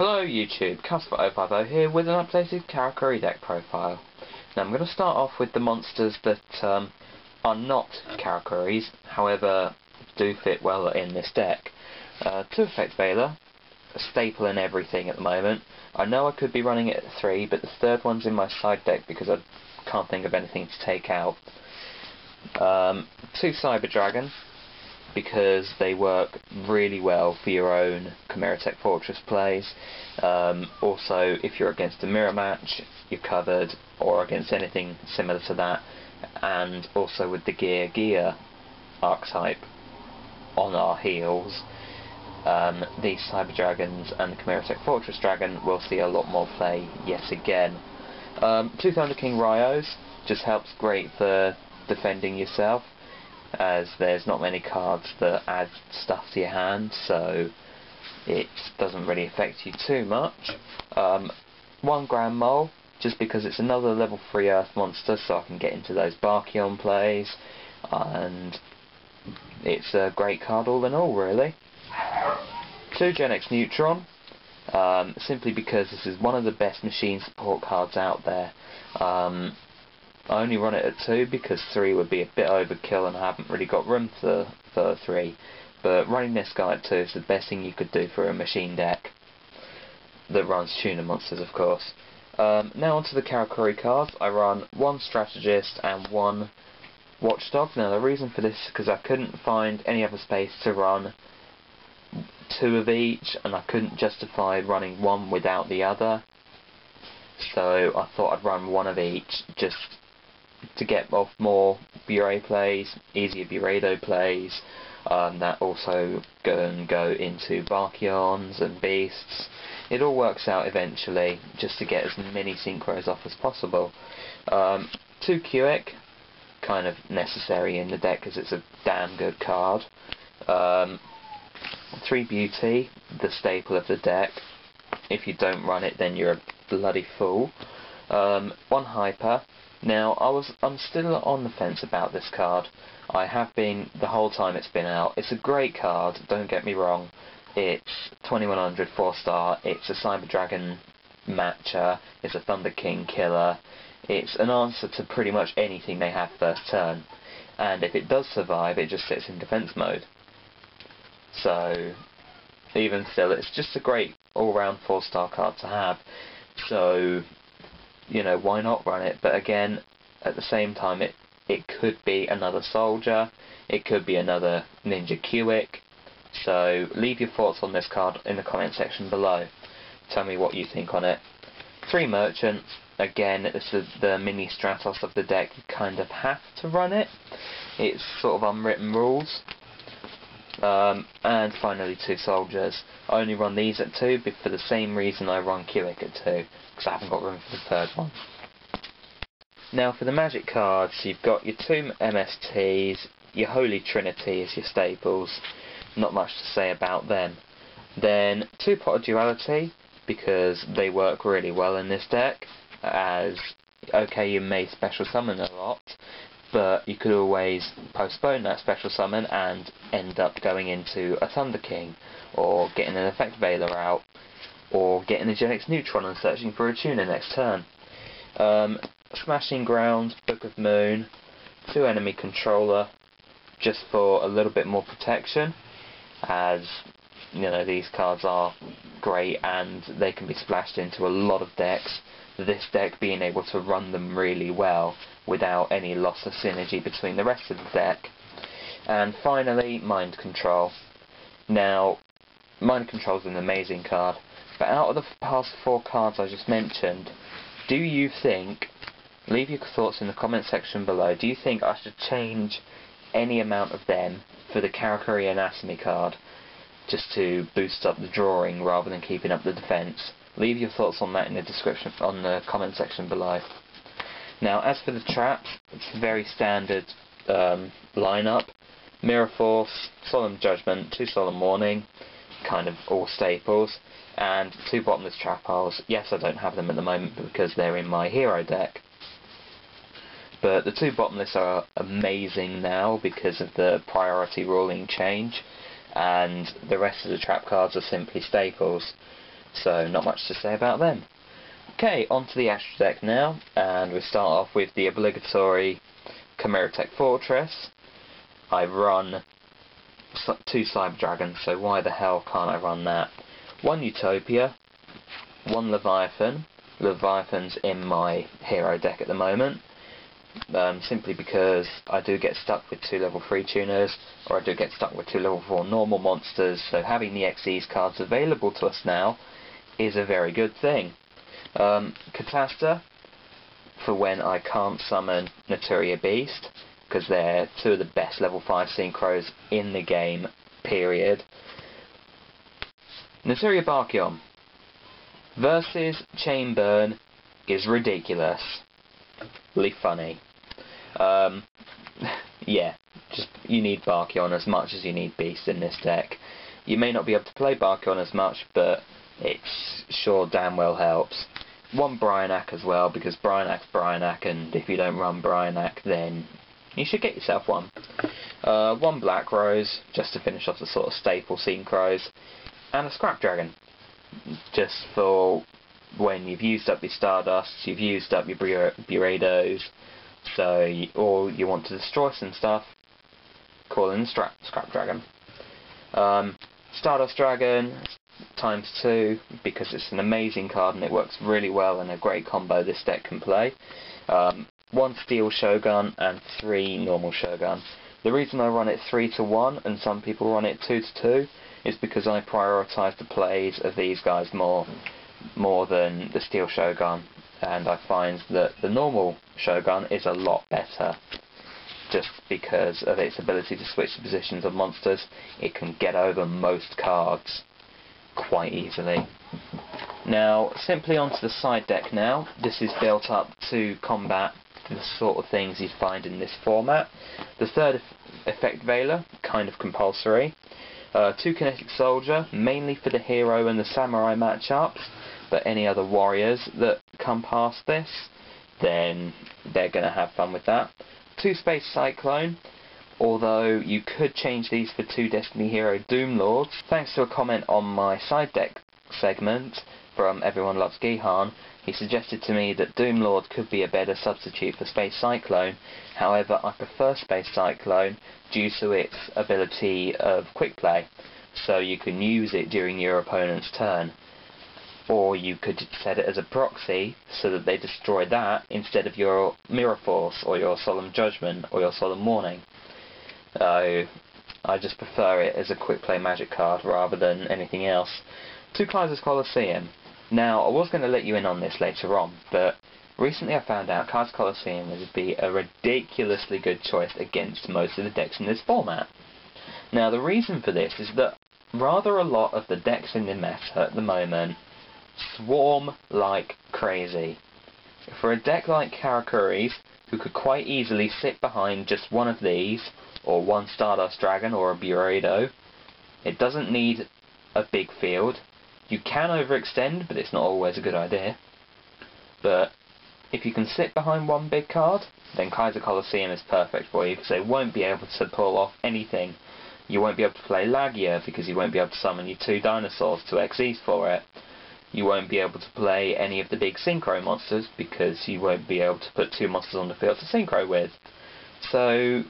Hello YouTube, Calcifer050 here with an updated Karakuri deck profile. Now I'm going to start off with the monsters that are not Karakuris, however do fit well in this deck. Two Effect Veiler, a staple in everything at the moment. I know I could be running it at 3, but the third one's in my side deck because I can't think of anything to take out. Two Cyber Dragon, because they work really well for your own Chimeratech Fortress plays. Also, if you're against a mirror match, you're covered, or against anything similar to that. And also with the Gear archetype on our heels, these Cyber Dragons and the Chimeratech Fortress Dragon will see a lot more play yet again. Two Thunder King Rai-ohs just helps great for defending yourself, as there's not many cards that add stuff to your hand, so it doesn't really affect you too much. One Grand Mole, just because it's another level 3 Earth monster, so I can get into those Barkion plays, and it's a great card all in all, really. Two Genex Neutron, simply because this is one of the best machine support cards out there. I only run it at 2 because 3 would be a bit overkill and I haven't really got room for 3. But running this guy at 2 is the best thing you could do for a machine deck that runs tuner monsters, of course. Now onto the Karakuri cards. I run one strategist and one watchdog. Now the reason for this is because I couldn't find any other space to run 2 of each, and I couldn't justify running one without the other. So I thought I'd run one of each, just to get off more burei plays, easier bureido plays, that also go into Barkions and Beasts. It all works out eventually, just to get as many synchros off as possible. Two kuick, kind of necessary in the deck because it's a damn good card. 3 beauty, the staple of the deck. If you don't run it, then you're a bloody fool. One haipa. Now, I'm still on the fence about this card. I have been the whole time it's been out. It's a great card, don't get me wrong. It's 2100 4-star, it's a Cyber Dragon matcher, it's a Thunder King killer. It's an answer to pretty much anything they have first turn. And if it does survive, it just sits in defense mode. So, even still, it's just a great all-round 4-star card to have. So, you know, why not run it? But again, at the same time, it could be another soldier, it could be another ninja kuick. So leave your thoughts on this card in the comment section below. Tell me what you think on it. 3 merchants, again, this is the mini Stratos of the deck. You kind of have to run it. It's sort of unwritten rules. And finally 2 soldiers. I only run these at 2, but for the same reason I run kuick at 2, because I haven't got room for the third one. Now for the magic cards, you've got your 2 MSTs, your Holy Trinity as your staples. Not much to say about them. Then 2 Pot of Duality, because they work really well in this deck, as, okay, you may special summon a lot, but you could always postpone that special summon and end up going into a Thunder King, or getting an Effect Veiler out, or getting a Genex Neutron and searching for a tuner next turn. Smashing Ground, Book of Moon, 2 Enemy Controller, just for a little bit more protection, as, you know, these cards are great and they can be splashed into a lot of decks, this deck being able to run them really well without any loss of synergy between the rest of the deck. And finally, Mind Control. Now, Mind Control is an amazing card, but out of the past 4 cards I just mentioned, do you think, leave your thoughts in the comment section below, do you think I should change any amount of them for the Karakuri Anatomy card, just to boost up the drawing rather than keeping up the defense? Leave your thoughts on that in the description, on the comment section below. Now, as for the traps, it's a very standard lineup. Mirror Force, Solemn Judgment, 2 Solemn Warning, kind of all staples, and 2 Bottomless Trap Piles. Yes, I don't have them at the moment because they're in my hero deck. But the 2 Bottomless are amazing now because of the priority ruling change, and the rest of the trap cards are simply staples. so not much to say about them. Okay, on to the Astro deck now, and we start off with the obligatory Chimeratech Fortress. I run 2 Cyber Dragons, so why the hell can't I run that? 1 Utopia, 1 Leviathan. Leviathan's in my hero deck at the moment, simply because I do get stuck with 2 level 3 tuners, or I do get stuck with 2 level 4 normal monsters, so having the XE's cards available to us now is a very good thing. Catastor, for when I can't summon Naturia Beast, because they're 2 of the best level 5 synchros in the game, period. Naturia Barkion versus Chainburn is ridiculously funny. Yeah, just you need Barkion as much as you need Beast in this deck. You may not be able to play Barkion as much, but it sure damn well helps. 1 Brionac as well, because Brionac's Brionac, and if you don't run Brionac, then you should get yourself one. 1 Black Rose, just to finish off the sort of staple synchros, and a Scrap Dragon, just for when you've used up your Stardust, you've used up your bureidos, or you want to destroy some stuff, call in the Scrap Dragon. Stardust Dragon ×2, because it's an amazing card and it works really well and a great combo this deck can play. 1 Steel Shogun and 3 normal Shogun. The reason I run it 3-1 and some people run it 2-2 is because I prioritise the plays of these guys more than the Steel Shogun, and I find that the normal Shogun is a lot better just because of its ability to switch the positions of monsters. It can get over most cards quite easily. Now, simply onto the side deck now. This is built up to combat the sort of things you'd find in this format. The third effect Veiler, kind of compulsory. 2 Kinetic Soldier, mainly for the hero and the samurai matchups, but any other warriors that come past this, then they're going to have fun with that. 2 Space Cyclone, although you could change these for 2 Destiny Hero Doom Lords. Thanks to a comment on my side deck segment from Everyone Loves Gihan, he suggested to me that Doom Lord could be a better substitute for Space Cyclone. However, I prefer Space Cyclone due to its ability of quick play, so you can use it during your opponent's turn. Or you could set it as a proxy so that they destroy that instead of your Mirror Force or your Solemn Judgment or your Solemn Warning. I just prefer it as a quick play magic card rather than anything else. 2 Kaiser Coliseum. Now, I was going to let you in on this later on, but recently I found out Kaiser Coliseum would be a ridiculously good choice against most of the decks in this format. Now, the reason for this is that rather a lot of the decks in the meta at the moment swarm like crazy. For a deck like Karakuri's, who could quite easily sit behind just one of these, or 1 Stardust Dragon or a Bureido, it doesn't need a big field. You can overextend, but it's not always a good idea. But if you can sit behind 1 big card, then Kaiser Coliseum is perfect for you, because they won't be able to pull off anything. You won't be able to play Lagia, because you won't be able to summon your 2 dinosaurs, 2 XEs for it. You won't be able to play any of the big synchro monsters, because you won't be able to put 2 monsters on the field to synchro with. So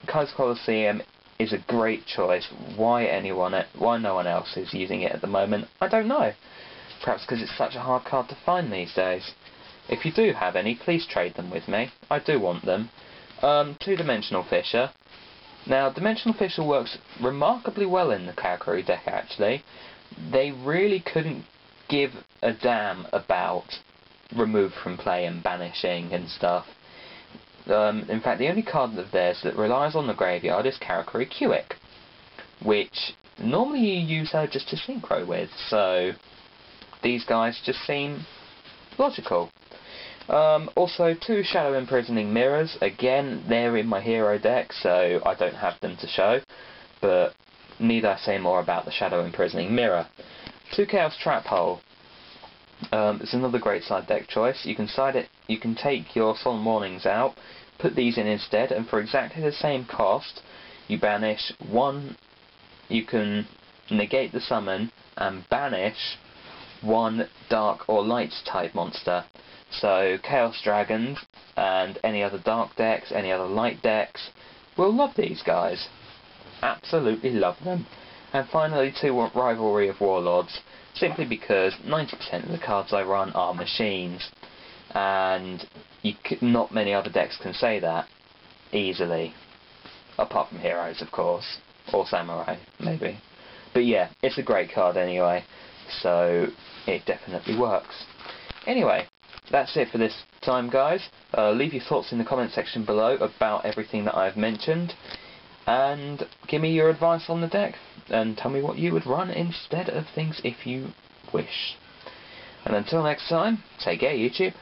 Kaiser Coliseum is a great choice. Why no one else is using it at the moment, I don't know. Perhaps because it's such a hard card to find these days. If you do have any, please trade them with me. I do want them. 2-dimensional Fissure. Now, Dimensional Fissure works remarkably well in the Karakuri deck, actually. They really couldn't give a damn about remove from play and banishing and stuff. In fact, the only card of theirs that relies on the graveyard is Karakuri Kuick, which normally you use her just to synchro with, so these guys just seem logical. Also, 2 Shadow-imprisoning mirrors. Again, they're in my hero deck, so I don't have them to show, but need I say more about the Shadow-imprisoning mirror. 2 Chaos Trap Hole. It's another great side deck choice. You can take your Solemn Warnings out, put these in instead, and for exactly the same cost, you banish 1. You can negate the summon and banish one dark or light type monster. So Chaos Dragons and any other dark decks, any other light decks will love these guys. Absolutely love them. And finally, 2 Rivalry of Warlords, simply because 90% of the cards I run are machines, and not many other decks can say that easily, apart from Heroes, of course, or Samurai, maybe. But yeah, it's a great card anyway, so it definitely works. Anyway, that's it for this time, guys. Leave your thoughts in the comment section below about everything that I've mentioned, and give me your advice on the deck, and tell me what you would run instead of things if you wish. And until next time, take care, YouTube.